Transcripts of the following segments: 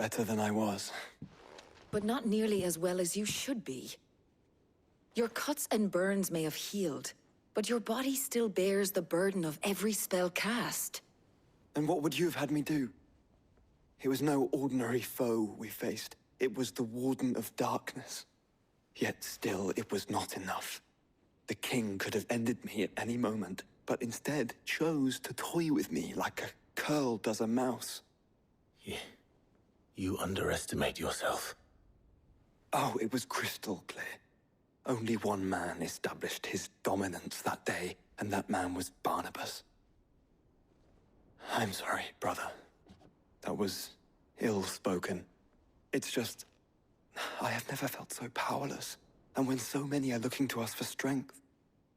better than I was. But not nearly as well as you should be. Your cuts and burns may have healed, but your body still bears the burden of every spell cast. And what would you have had me do? It was no ordinary foe we faced. It was the Warden of Darkness. Yet still, it was not enough. The king could have ended me at any moment, but instead chose to toy with me like a curl does a mouse. Yeah. You underestimate yourself. Oh, it was crystal clear. Only one man established his dominance that day, and that man was Barnabas. I'm sorry, brother. That was ill-spoken. It's just, I have never felt so powerless. And when so many are looking to us for strength,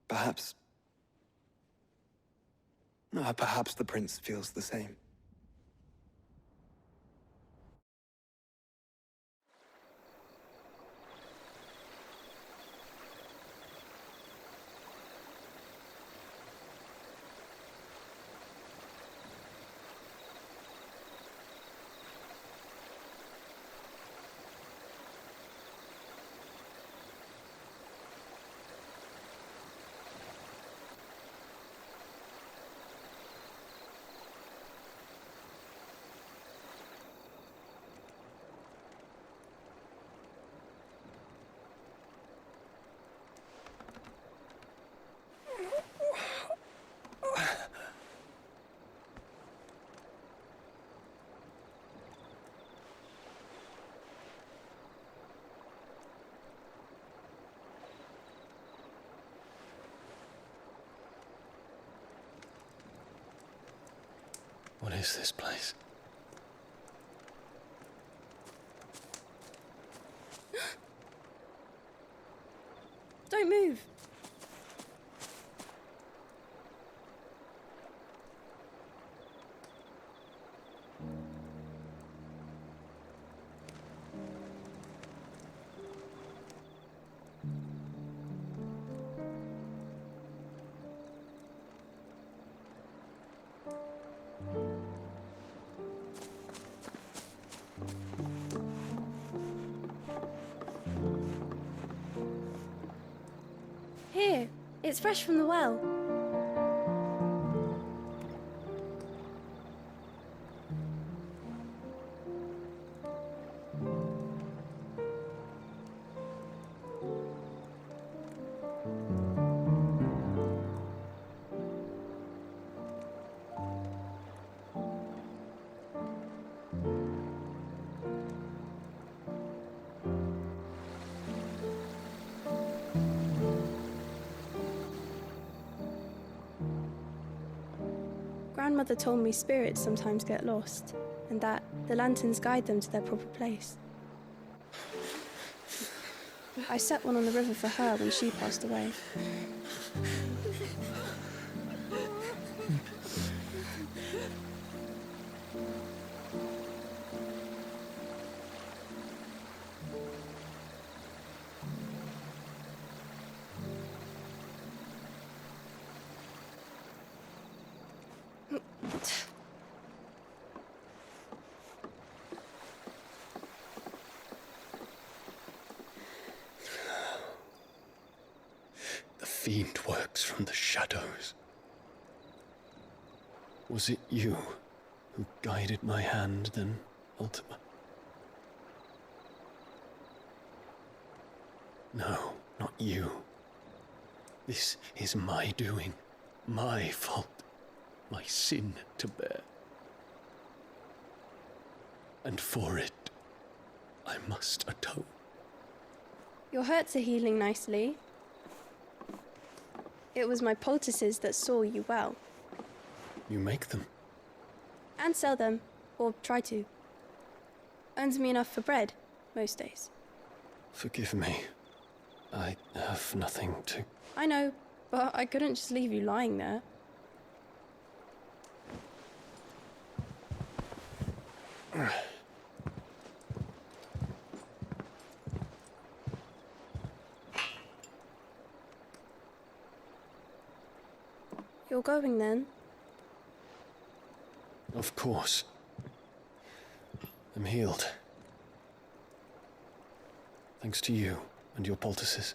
perhaps the prince feels the same. What is this place? Don't move. Here, it's fresh from the well. Grandmother told me spirits sometimes get lost, and that the lanterns guide them to their proper place. I set one on the river for her when she passed away. The fiend works from the shadows. Was it you who guided my hand then, Ultima? No, not you. This is my doing, my fault, my sin to bear. And for it, I must atone. Your hurts are healing nicely. It was my poultices that saw you well. You make them? And sell them, or try to. Earns me enough for bread, most days. Forgive me. I have nothing to... I know, but I couldn't just leave you lying there. You're going then? Of course. I'm healed. Thanks to you and your poultices.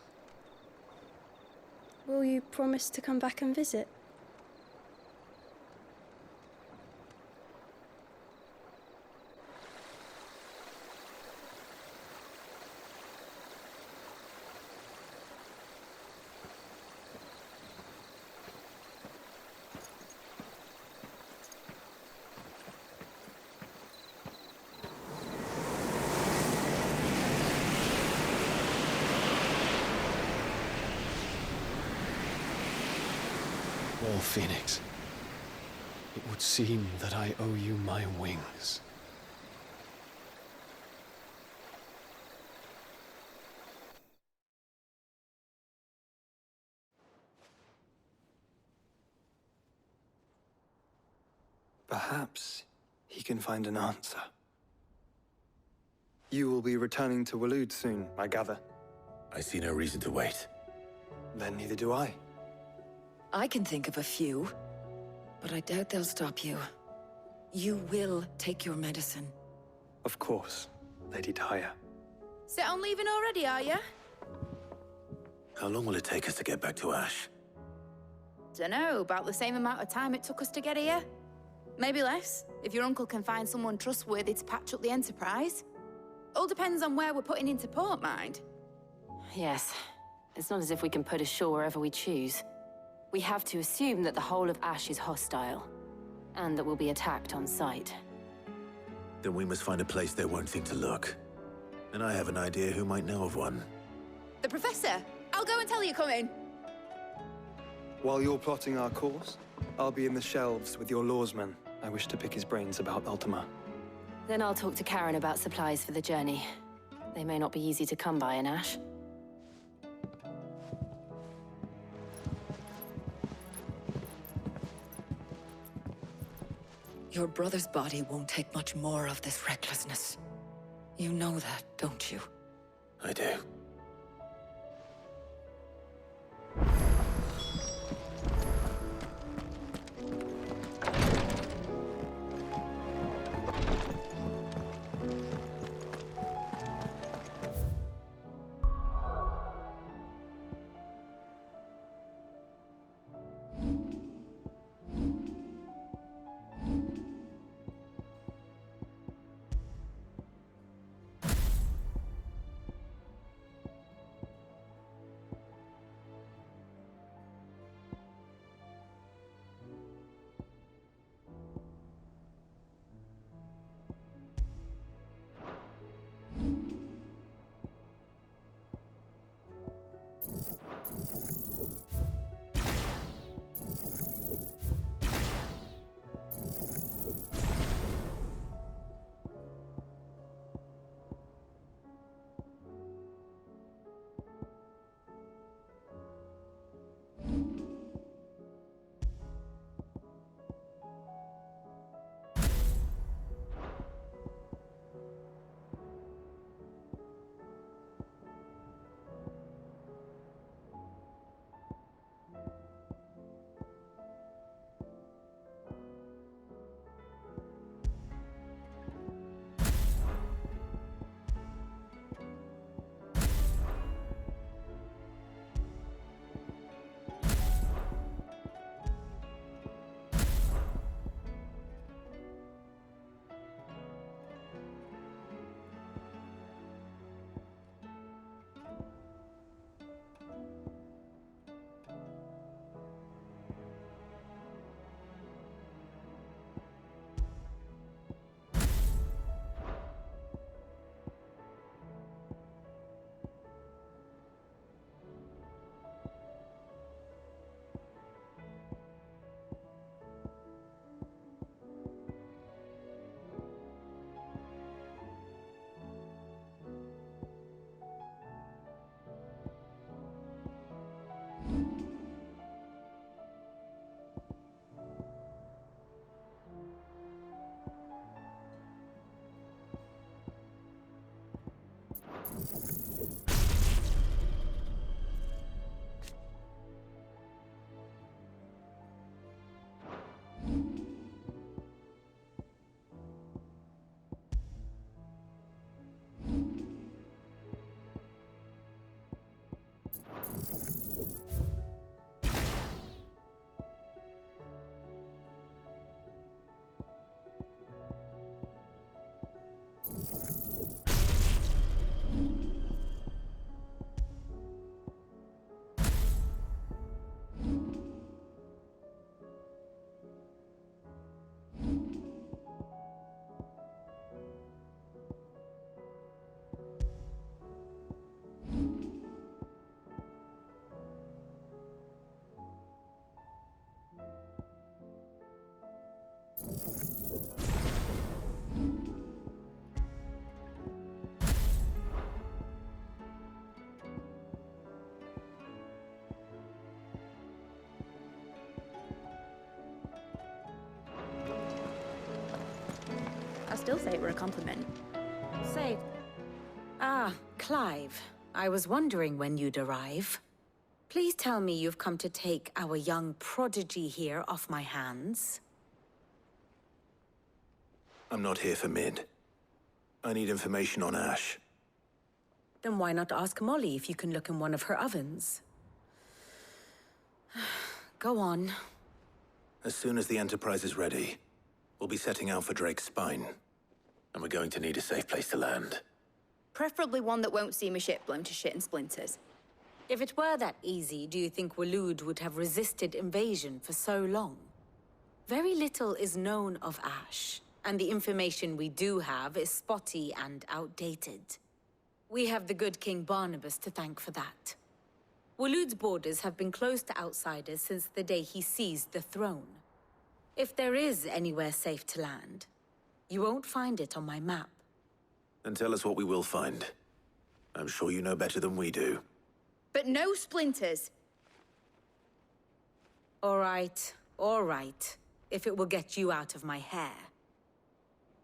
Will you promise to come back and visit? Well, Phoenix, it would seem that I owe you my wings. Perhaps he can find an answer. You will be returning to Waloed soon, I gather. I see no reason to wait. Then neither do I. I can think of a few, but I doubt they'll stop you. You will take your medicine. Of course, Lady Daya. Set on leaving already, are you? How long will it take us to get back to Ash? Dunno, about the same amount of time it took us to get here. Maybe less, if your uncle can find someone trustworthy to patch up the Enterprise. All depends on where we're putting into port, mind. Yes. It's not as if we can put ashore wherever we choose. We have to assume that the whole of Ash is hostile, and that we'll be attacked on sight. Then we must find a place they won't think to look. And I have an idea who might know of one. The Professor! I'll go and tell you come in. While you're plotting our course, I'll be in the shelves with your lawsman. I wish to pick his brains about Ultima. Then I'll talk to Karen about supplies for the journey. They may not be easy to come by in Ash. Your brother's body won't take much more of this recklessness. You know that, don't you? I do. still say it were a compliment. Say. Ah, Clive. I was wondering when you'd arrive. Please tell me you've come to take our young prodigy here off my hands. I'm not here for Mid. I need information on Ash. Then why not ask Molly if you can look in one of her ovens? Go on. As soon as the Enterprise is ready, we'll be setting out for Drake's Spine. And we're going to need a safe place to land. Preferably one that won't see my ship blown to shit and splinters. If it were that easy, do you think Waloed would have resisted invasion for so long? Very little is known of Ash, and the information we do have is spotty and outdated. We have the good King Barnabas to thank for that. Waloed's borders have been closed to outsiders since the day he seized the throne. If there is anywhere safe to land, you won't find it on my map. And tell us what we will find. I'm sure you know better than we do. But no splinters! All right, if it will get you out of my hair.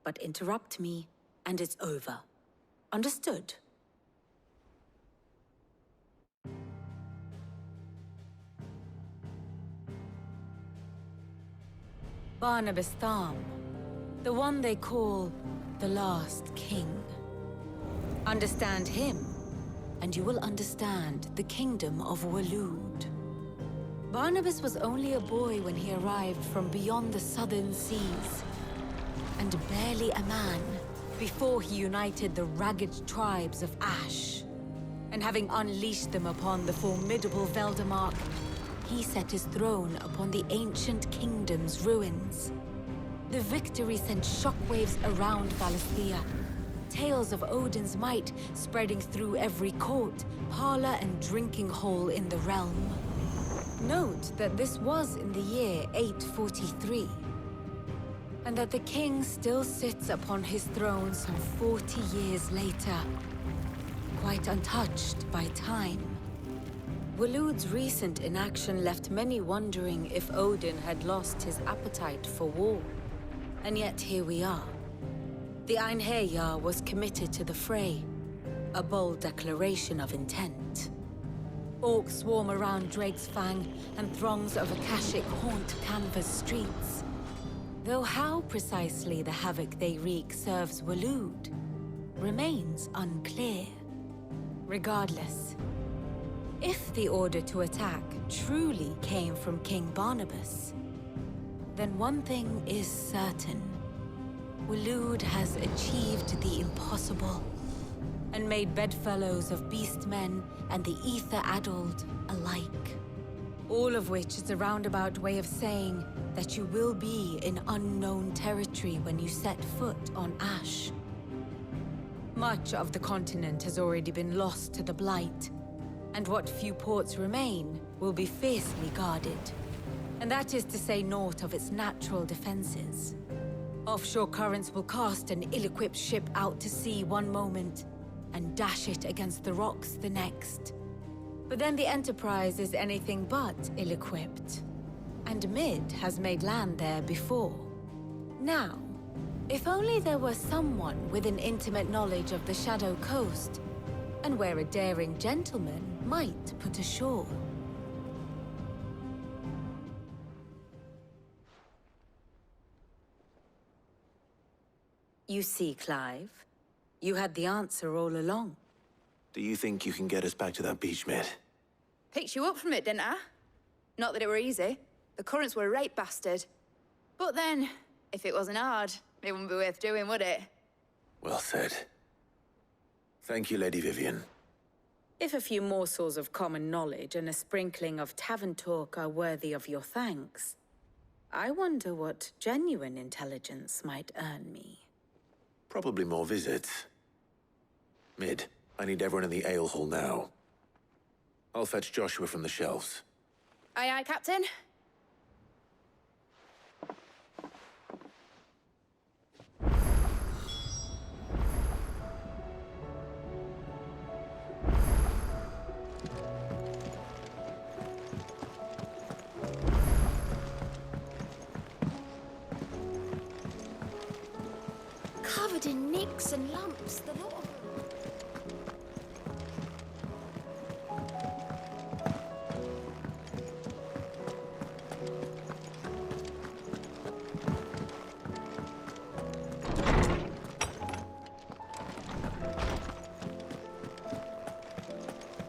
But interrupt me, and it's over. Understood? Barnabas Tham, the one they call the Last King. Understand him, and you will understand the kingdom of Waloed. Barnabas was only a boy when he arrived from beyond the southern seas, and barely a man before he united the ragged tribes of Ash. And having unleashed them upon the formidable Veldamark, he set his throne upon the ancient kingdom's ruins. The victory sent shockwaves around Valisthea, tales of Odin's might spreading through every court, parlor, and drinking hole in the realm. Note that this was in the year 843, and that the king still sits upon his throne some 40 years later, quite untouched by time. Waloed's recent inaction left many wondering if Odin had lost his appetite for war. And yet here we are. The Einherjar was committed to the fray, a bold declaration of intent. Orcs swarm around Drake's Fang, and throngs of Akashic haunt Canva's streets. Though how precisely the havoc they wreak serves Waloed remains unclear. Regardless, if the order to attack truly came from King Barnabas, then one thing is certain. Waloed has achieved the impossible, and made bedfellows of beastmen and the ether-addled alike. All of which is a roundabout way of saying that you will be in unknown territory when you set foot on Ash. Much of the continent has already been lost to the Blight, and what few ports remain will be fiercely guarded. And that is to say naught of its natural defenses. Offshore currents will cast an ill-equipped ship out to sea one moment, and dash it against the rocks the next. But then the Enterprise is anything but ill-equipped. And Mid has made land there before. Now, if only there were someone with an intimate knowledge of the Shadow Coast, and where a daring gentleman might put ashore. You see, Clive, you had the answer all along. Do you think you can get us back to that beach, Mid? Picked you up from it, didn't I? Not that it were easy. The currents were a right bastard. But then, if it wasn't hard, it wouldn't be worth doing, would it? Well said. Thank you, Lady Vivian. If a few morsels of common knowledge and a sprinkling of tavern talk are worthy of your thanks, I wonder what genuine intelligence might earn me. Probably more visits. Mid, I need everyone in the ale hall now. I'll fetch Joshua from the shelves. Aye, aye, Captain. covered in nicks and lumps, the lot of them.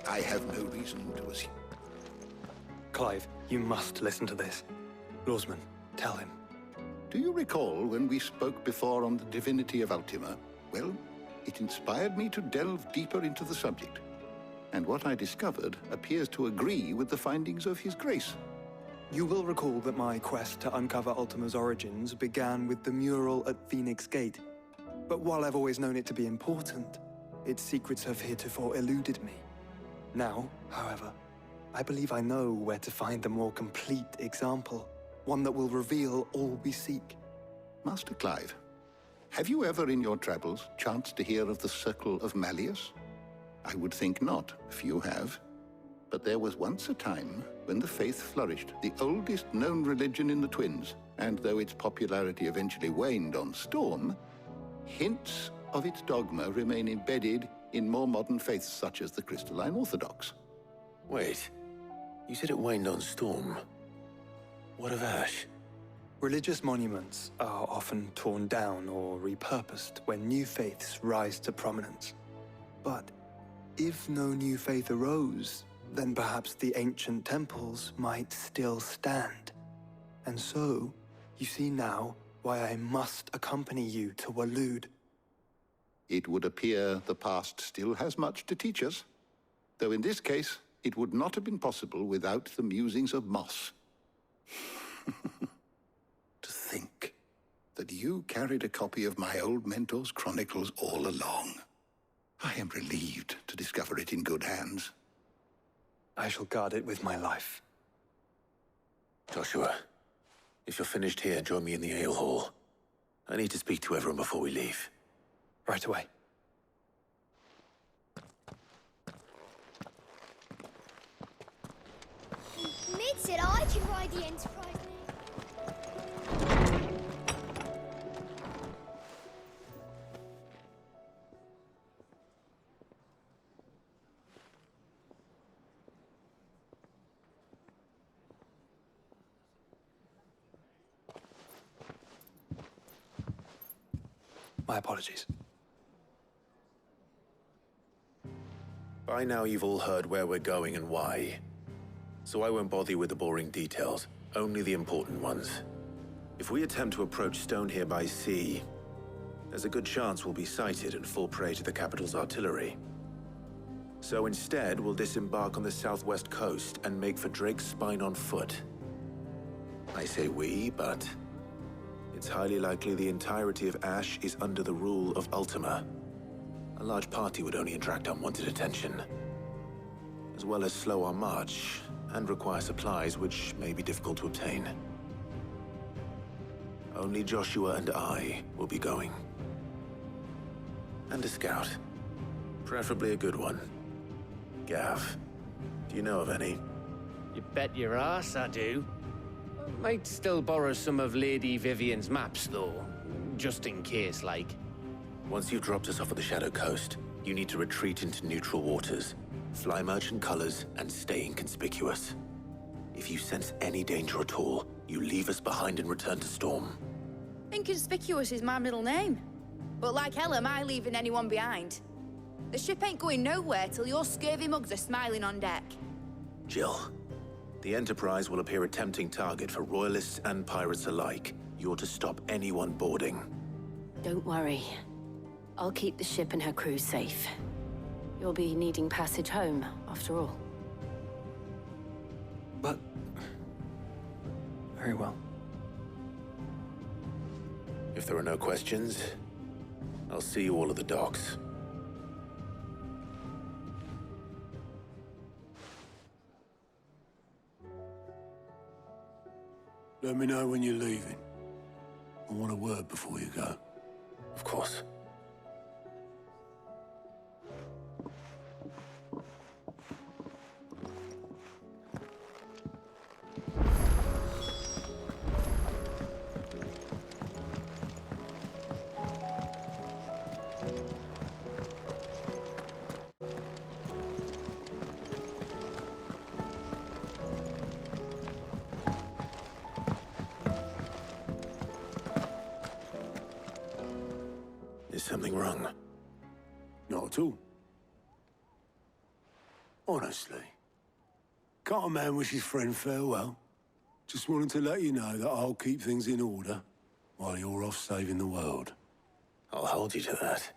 I have no reason to assume. Clive, you must listen to this. Lawsman, tell him. Do you recall when we spoke before on the divinity of Ultima? Well, it inspired me to delve deeper into the subject. And what I discovered appears to agree with the findings of His Grace. You will recall that my quest to uncover Ultima's origins began with the mural at Phoenix Gate. But while I've always known it to be important, its secrets have heretofore eluded me. Now, however, I believe I know where to find the more complete example, one that will reveal all we seek. Master Clive, have you ever in your travels chanced to hear of the Circle of Malleus? I would think not, if you have. But there was once a time when the faith flourished, the oldest known religion in the Twins, and though its popularity eventually waned on Storm, hints of its dogma remain embedded in more modern faiths such as the Crystalline Orthodox. Wait, you said it waned on Storm. What of Ash? Religious monuments are often torn down or repurposed when new faiths rise to prominence. But if no new faith arose, then perhaps the ancient temples might still stand. And so, you see now why I must accompany you to Waloed. It would appear the past still has much to teach us, though in this case, it would not have been possible without the musings of Moss. To think that you carried a copy of my old mentor's chronicles all along. I am relieved to discover it in good hands. I shall guard it with my life. Joshua, if you're finished here, join me in the ale hall. I need to speak to everyone before we leave. Right away. Mid said I could ride the Enterprise. My apologies. By now you've all heard where we're going and why. So I won't bother you with the boring details, only the important ones. If we attempt to approach Stone here by sea, there's a good chance we'll be sighted and fall prey to the capital's artillery. So instead, we'll disembark on the southwest coast and make for Drake's Spine on foot. I say we, but it's highly likely the entirety of Ash is under the rule of Ultima. A large party would only attract unwanted attention, as well as slow our march and require supplies which may be difficult to obtain. Only Joshua and I will be going. And a scout. Preferably a good one. Gav, do you know of any? You bet your ass I do. Might still borrow some of Lady Vivian's maps, though. Just in case, like. Once you've dropped us off at the Shadow Coast, you need to retreat into neutral waters, fly merchant colors, and stay inconspicuous. If you sense any danger at all, you leave us behind and return to Storm. Inconspicuous is my middle name. But like hell am I leaving anyone behind. The ship ain't going nowhere till your scurvy mugs are smiling on deck. Jill, the Enterprise will appear a tempting target for royalists and pirates alike. You're to stop anyone boarding. Don't worry. I'll keep the ship and her crew safe. You'll be needing passage home, after all. But... very well. If there are no questions, I'll see you all at the docks. Let me know when you're leaving. I want a word before you go. Of course. Is something wrong? Not at all. Honestly. Can't a man wish his friend farewell? Just wanted to let you know that I'll keep things in order while you're off saving the world. I'll hold you to that.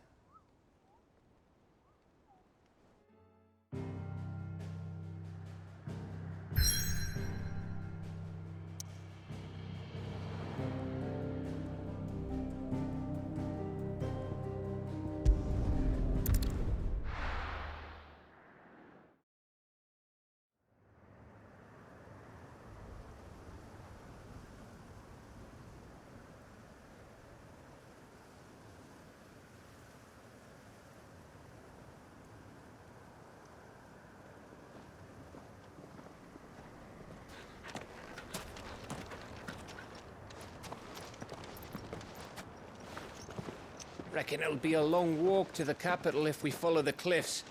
Reckon it'll be a long walk to the capital if we follow the cliffs.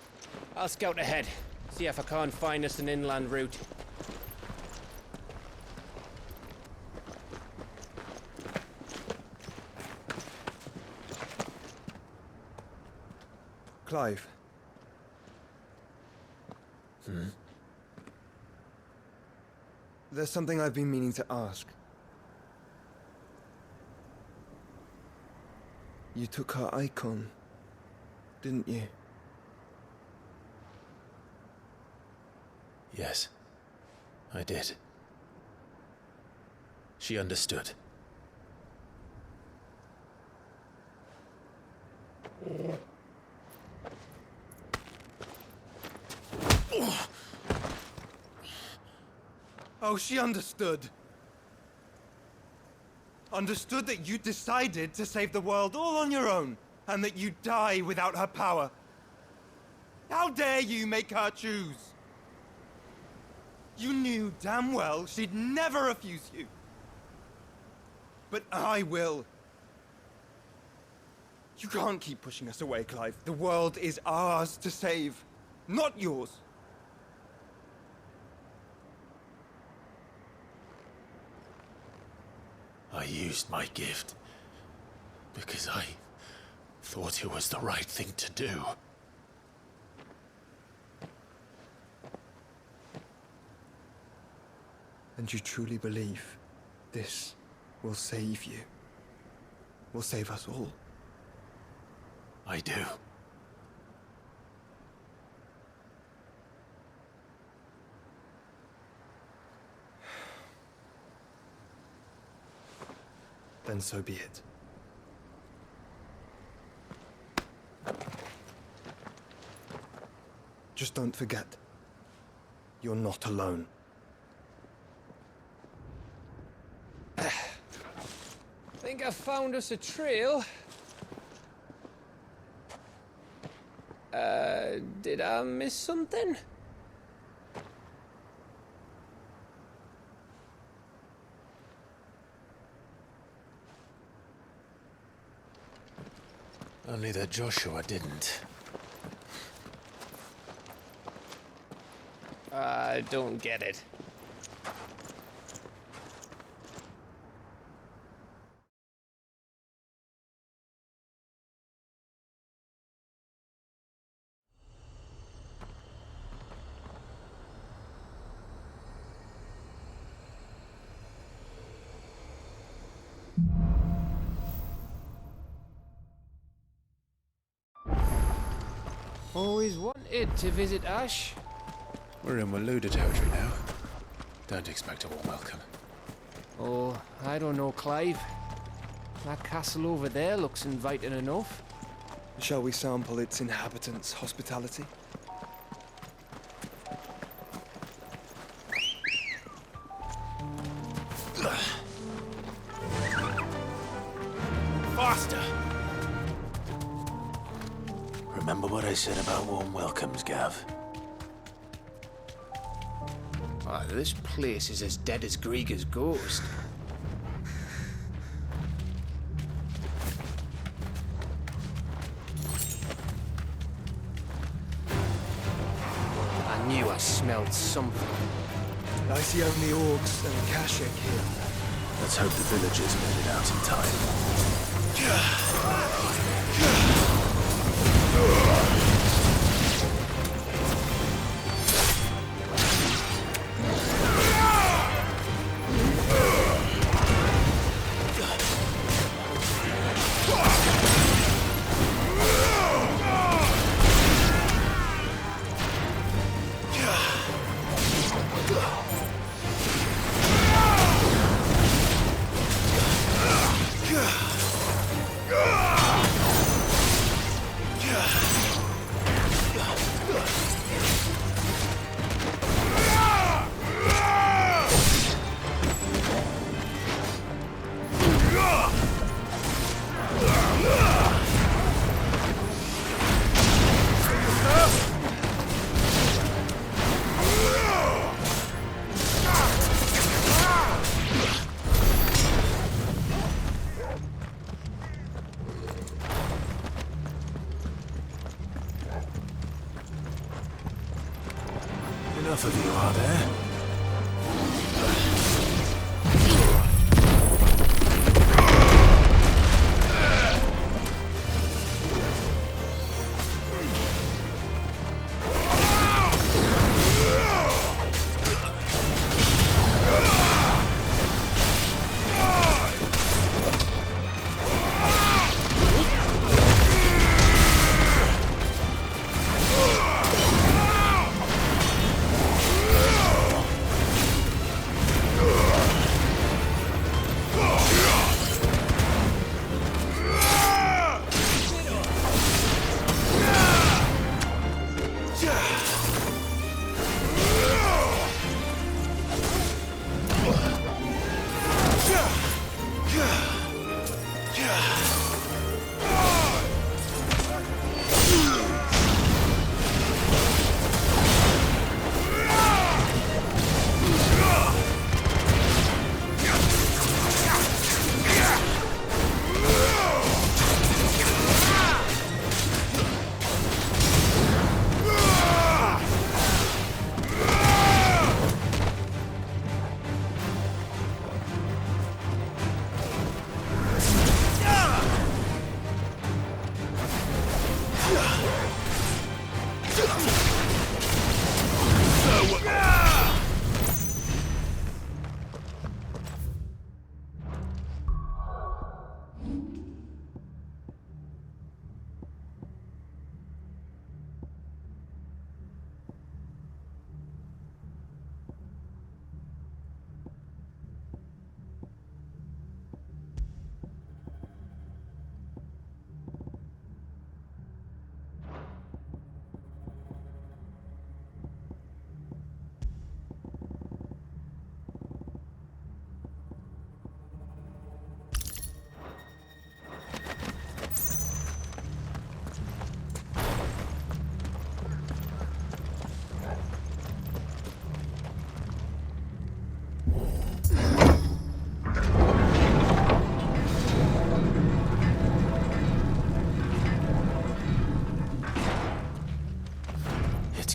I'll scout ahead, see if I can't find us an inland route. Clive. There's something I've been meaning to ask. You took her icon, didn't you? Yes, I did. She understood. Oh, she understood. Understood that you decided to save the world all on your own, and that you'd die without her power. How dare you make her choose? You knew damn well she'd never refuse you. But I will. You can't keep pushing us away, Clive. The world is ours to save, not yours. I used my gift because I thought it was the right thing to do. And you truly believe this will save you? Will save us all? I do. Then so be it. Just don't forget, you're not alone. Think I found us a trail. Did I miss something? Only that Joshua didn't. I don't get it. Always wanted to visit Ash. We're in Waluda territory now. Don't expect a warm welcome. Oh, I don't know, Clive. That castle over there looks inviting enough. Shall we sample its inhabitants' hospitality? Faster! Remember what I said about warm welcomes, Gav? Oh, this place is as dead as Grieger's ghost. knew I smelled something. I see only orcs and Kashik here. Let's hope the villagers made it out in time. Enough of you, are there?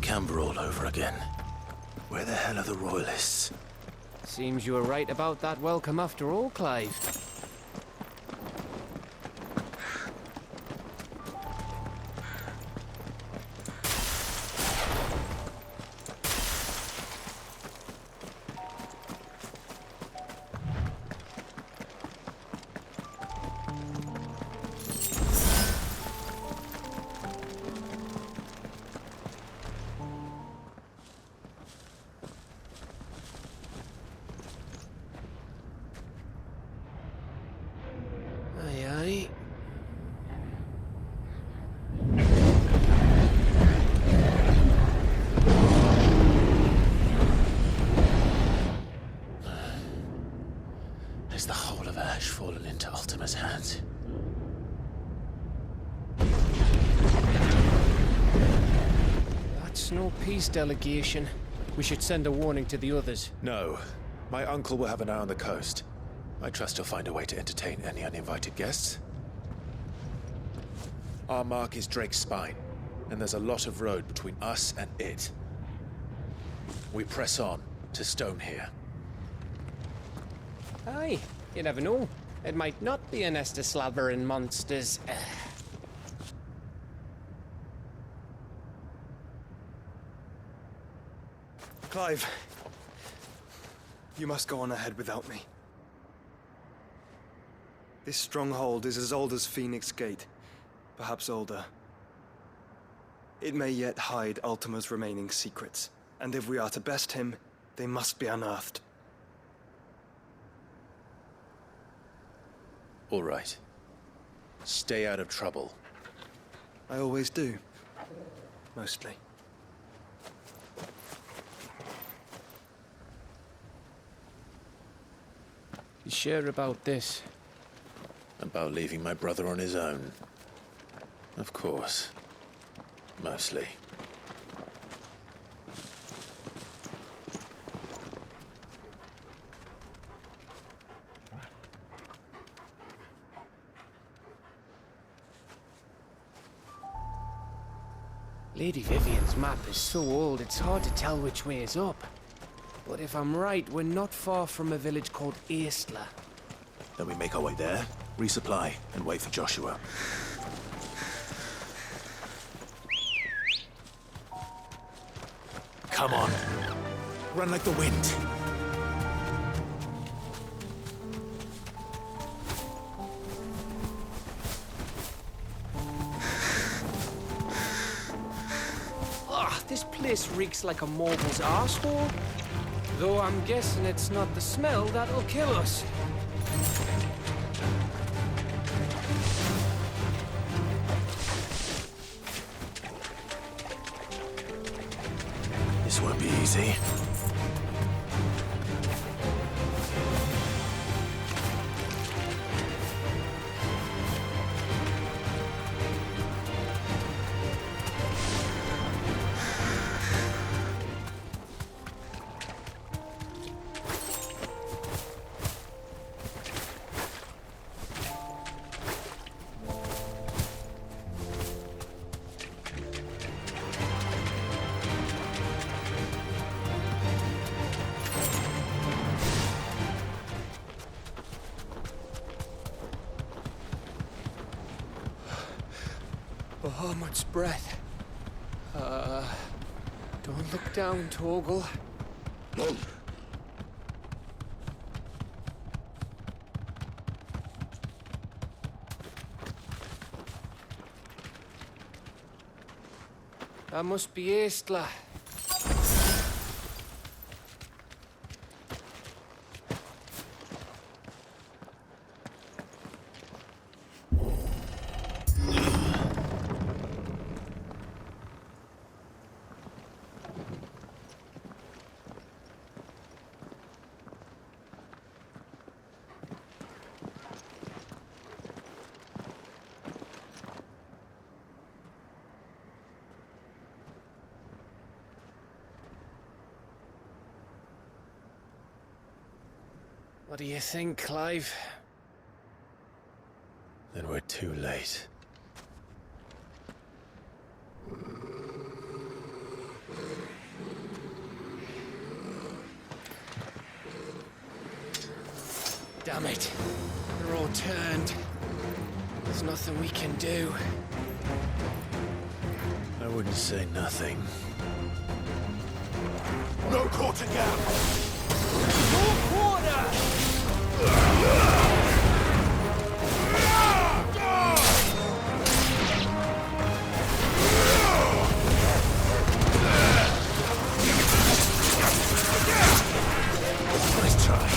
Camber all over again. Where the hell are the royalists? Seems you were right about that welcome after all, Clive. Is the whole of Ash fallen into Ultima's hands? That's no peace delegation. We should send a warning to the others. No. My uncle will have an eye on the coast. I trust he'll find a way to entertain any uninvited guests. Our mark is Drake's Spine, and there's a lot of road between us and it. We press on to Stone here. Aye, you never know. It might not be a nest of slabbering monsters. Clive, you must go on ahead without me. This stronghold is as old as Phoenix Gate, perhaps older. It may yet hide Ultima's remaining secrets, and if we are to best him, they must be unearthed. All right. Stay out of trouble. I always do. Mostly. You sure about this? About leaving my brother on his own. Of course. Mostly. Lady Vivian's map is so old it's hard to tell which way is up. But if I'm right, we're not far from a village called Aistla. Then we make our way there, resupply, and wait for Joshua. Come on. Run like the wind. This place reeks like a morble's arsehole. Though I'm guessing it's not the smell that'll kill us. This won't be easy. Oh, much breath. Don't look down, Torgal. That must be Aistla. What do you think, Clive? Then we're too late. Damn it. They're all turned. There's nothing we can do. I wouldn't say nothing. No quarter gap! No quarter! Nice try.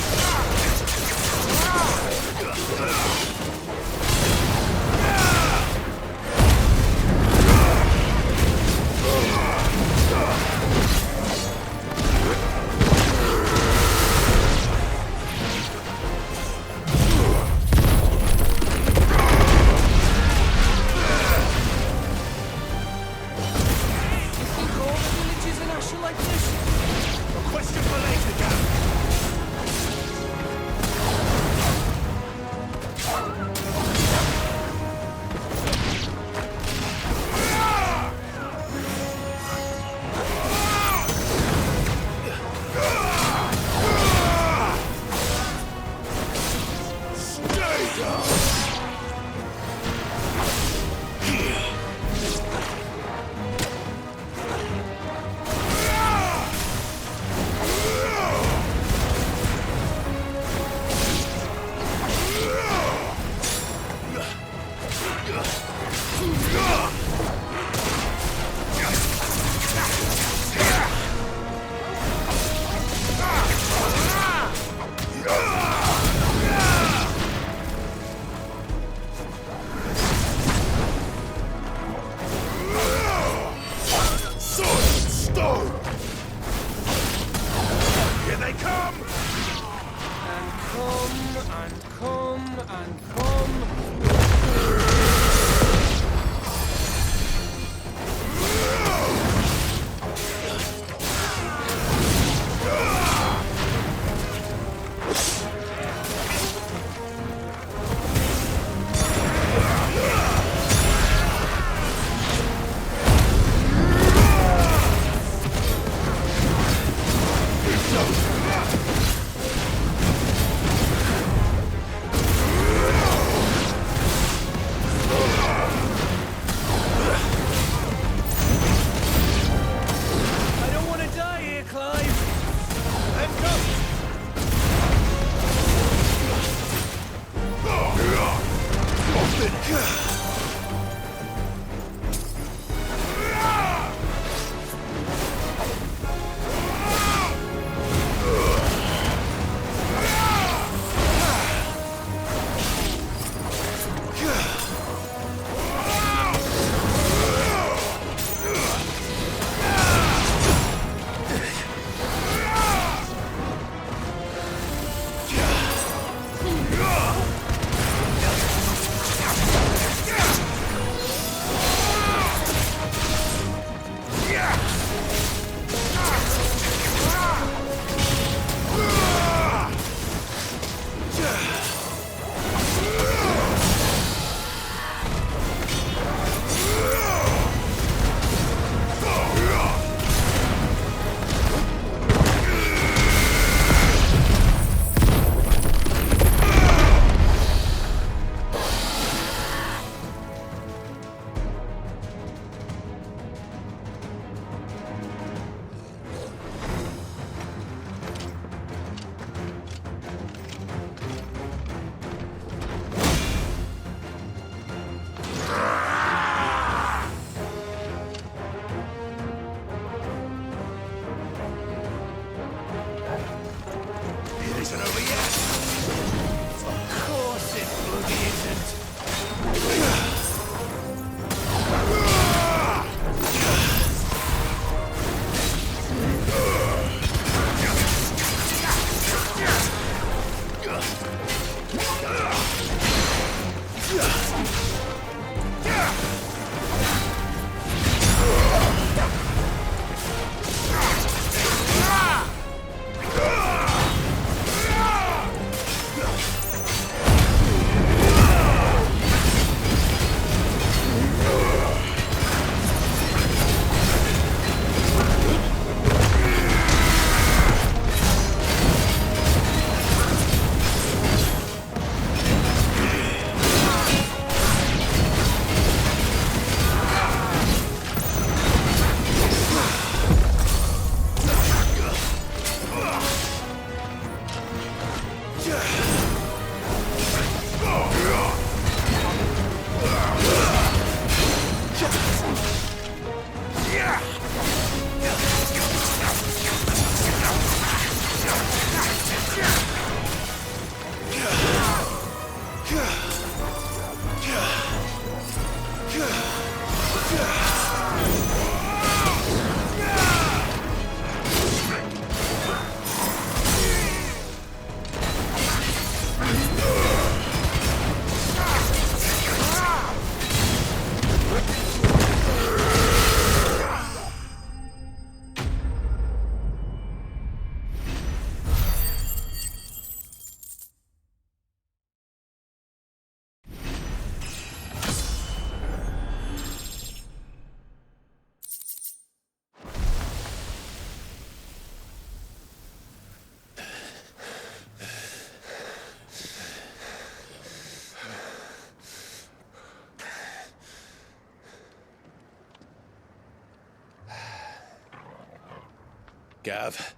Gav.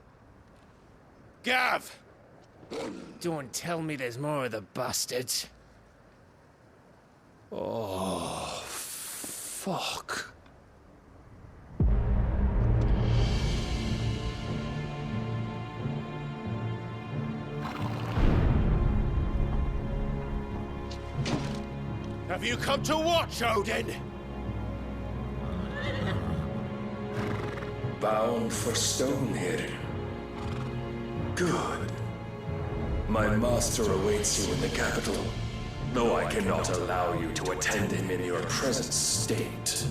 Gav! Don't tell me there's more of the bastards. Oh, fuck. Have you come to watch, Odin? Bound for Stonehill. Good. My master awaits you in the capital, though I cannot allow you to attend him in your present state.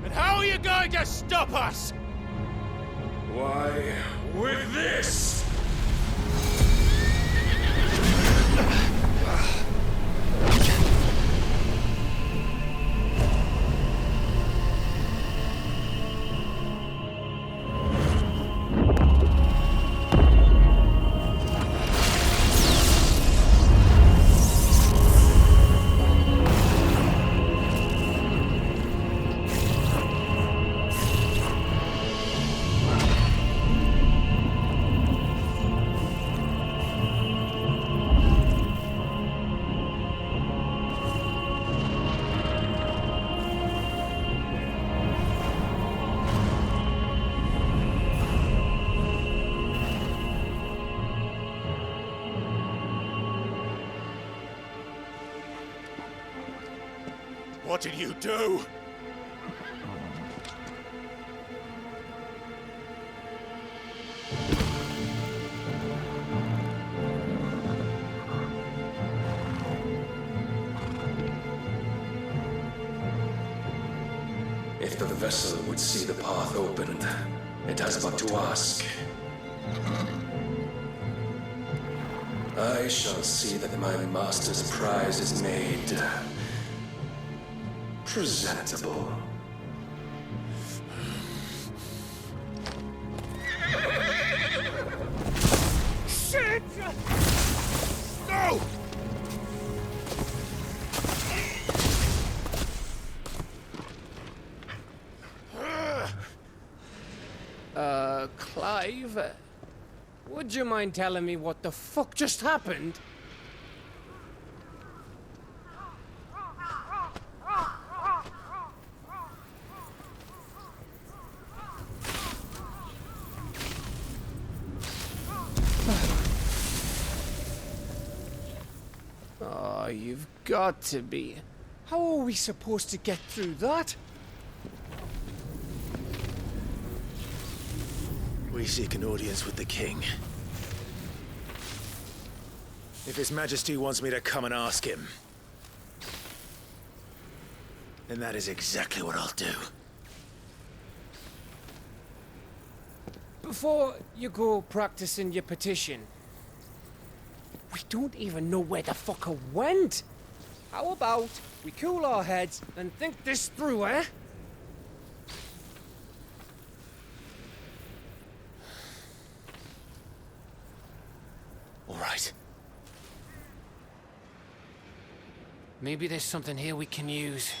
And how are you going to stop us? Why, with this! What did you do? If the vessel would see the path opened, it has but to ask. I shall see that my master's prize is made presentable. Shit! No! Clive? Would you mind telling me what the fuck just happened? Oh, you've got to be. How are we supposed to get through that? We seek an audience with the king. If His Majesty wants me to come and ask him, then that is exactly what I'll do. Before you go practicing your petition, we don't even know where the fucker went. How about we cool our heads and think this through, eh? All right. Maybe there's something here we can use.